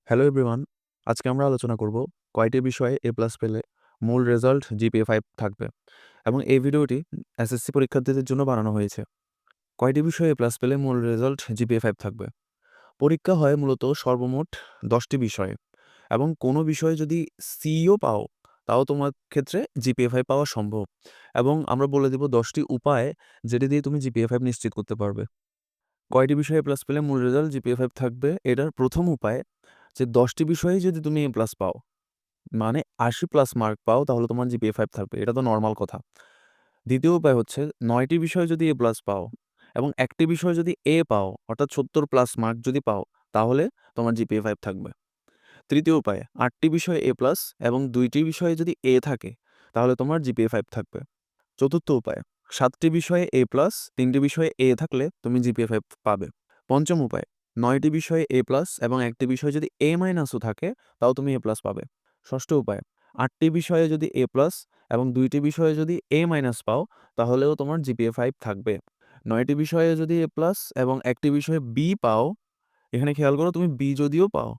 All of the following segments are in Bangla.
Hello everyone. আজকে আমরা আলোচনা করব কয়টি বিষয়ে এ প্লাস পেলে মূল রেজাল্ট জিপিএ 5 থাকবে এবং এই ভিডিওটি এসএসসি পরীক্ষার্থীদের জন্য বানানো হয়েছে। কয়টি বিষয়ে এ প্লাস পেলে মূল রেজাল্ট জিপিএ 5 থাকবে? পরীক্ষা হয় মূলত সর্বমোট 10টি বিষয়ে এবং কোনো বিষয়ে যদি সিও পাও তাও তোমার ক্ষেত্রে জিপিএ 5 পাওয়া সম্ভব এবং আমরা বলে দেব 10টি উপায় যেটি দিয়ে তুমি জিপিএ 5 নিশ্চিত করতে পারবে। কয়টি বিষয়ে এ প্লাস পেলে মূল রেজাল্ট জিপিএ 5 থাকবে? এটার প্রথম উপায় যে 10টি বিষয়ে যদি তুমি এ প্লাস পাও, মানে 80+ মার্ক পাও তাহলে তোমার জিপিএ 5 থাকবে। এটা তো নরমাল কথা। দ্বিতীয় উপায় হচ্ছে ৯টি বিষয়ে যদি এ প্লাস পাও এবং একটি বিষয়ে যদি এ পাও অর্থাৎ ৭০+ মার্ক যদি পাও তাহলে তোমার জিপিএ 5 থাকবে। তৃতীয় উপায় ৮টি বিষয়ে এ প্লাস এবং ২টি বিষয়ে যদি এ থাকে তাহলে তোমার জিপিএ 5 থাকবে। চতুর্থ উপায় ৭টি বিষয়ে এ প্লাস ৩টি বিষয়ে এ থাকলে তুমি জিপিএ 5 পাবে। পঞ্চম উপায় ৯টি বিষয়ে এ প্লাস এবং একটি বিষয়ে যদি এ মাইনাসও থাকে তাও তুমি এ প্লাস পাবে। ষষ্ঠ উপায় ৮টি বিষয়ে যদি এ প্লাস এবং ২টি বিষয়ে যদি এ মাইনাস পাও তাহলেও তোমার জিপিএ 5 থাকবে। ৯টি বিষয়ে যদি এ প্লাস এবং একটি বিষয়ে বি পাও, এখানে খেয়াল করো তুমি বি যদিও পাও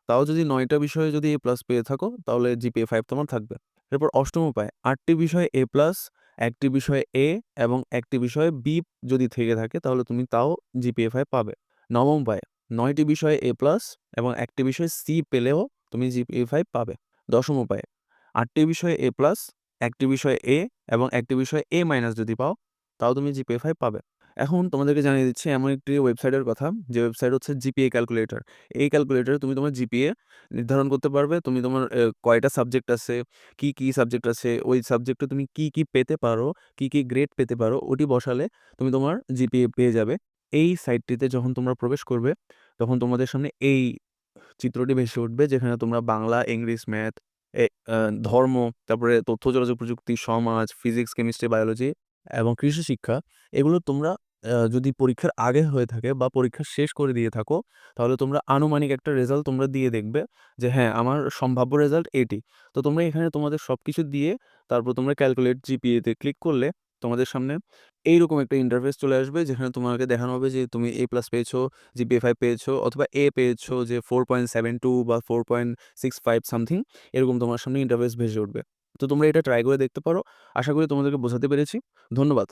তাও যদি ৯টা বিষয়ে যদি এ প্লাস পেয়ে থাকো তাহলে জিপিএ 5 তোমার থাকবে। এরপর অষ্টম উপায় ৮টি বিষয়ে এ প্লাস, একটি বিষয়ে এ এবং একটি বিষয়ে বি যদি থেকে থাকে তাহলে তুমি তাও জিপিএ 5 পাবে। নবম উপায় ৯টি বিষয়ে এ প্লাস এবং একটি বিষয়ে সি পেলেও তুমি জিপিএ 5 পাবে। দশম উপায় ৮টি বিষয়ে এ প্লাস, একটি বিষয়ে এ এবং একটি বিষয়ে এ মাইনাস যদি পাও তাও তুমি জিপিএ 5 পাবে। এখন তোমাদেরকে জানিয়ে দিচ্ছি এমন একটি ওয়েবসাইটের কথা, যে ওয়েবসাইট হচ্ছে জিপিএ ক্যালকুলেটর। এই ক্যালকুলেটরে তুমি তোমার জিপিএ নির্ধারণ করতে পারবে। তুমি তোমার কয়টা সাবজেক্ট আছে, কি সাবজেক্ট আছে, ওই সাবজেক্টে তুমি কি পেতে পারো, কি গ্রেড পেতে পারো, ওটি বসালে তুমি তোমার জিপিএ পেয়ে যাবে। এই সাইটটিতে যখন তোমরা প্রবেশ করবে তখন তোমাদের সামনে এই চিত্রটি ভেসে উঠবে, যেখানে তোমরা বাংলা, ইংলিশ, ম্যাথ, এ ধর্ম, তারপরে তথ্য যোগাযোগ প্রযুক্তি, সমাজ, ফিজিক্স, কেমিস্ট্রি, বায়োলজি এবং কৃষি শিক্ষা, এগুলো তোমরা যদি পরীক্ষার আগে হয়ে থাকে বা পরীক্ষা শেষ করে দিয়ে থাকো তাহলে তোমরা আনুমানিক একটা রেজাল্ট তোমরা দিয়ে দেখবে যে হ্যাঁ, আমার সম্ভাব্য রেজাল্ট এটি। তো তোমরা এখানে তোমাদের সবকিছু দিয়ে তারপর তোমরা ক্যালকুলেট জিপিএ তে ক্লিক করলে তোমাদের সামনে এইরকম একটা ইন্টারফেস চলে আসবে, যেখানে তোমাকে দেখানো হবে যে তুমি এ প্লাস পেয়েছো, জিপিএ 5 পেয়েছো অথবা এ পেয়েছো যে 4.72 বা 4.65 সামথিং, এরকম তোমার সামনে ইন্টারফেস ভেসে উঠবে। তো তোমরা এটা ট্রাই করে দেখতে পারো। আশা করি তোমাদেরকে বোঝাতে পেরেছি। ধন্যবাদ।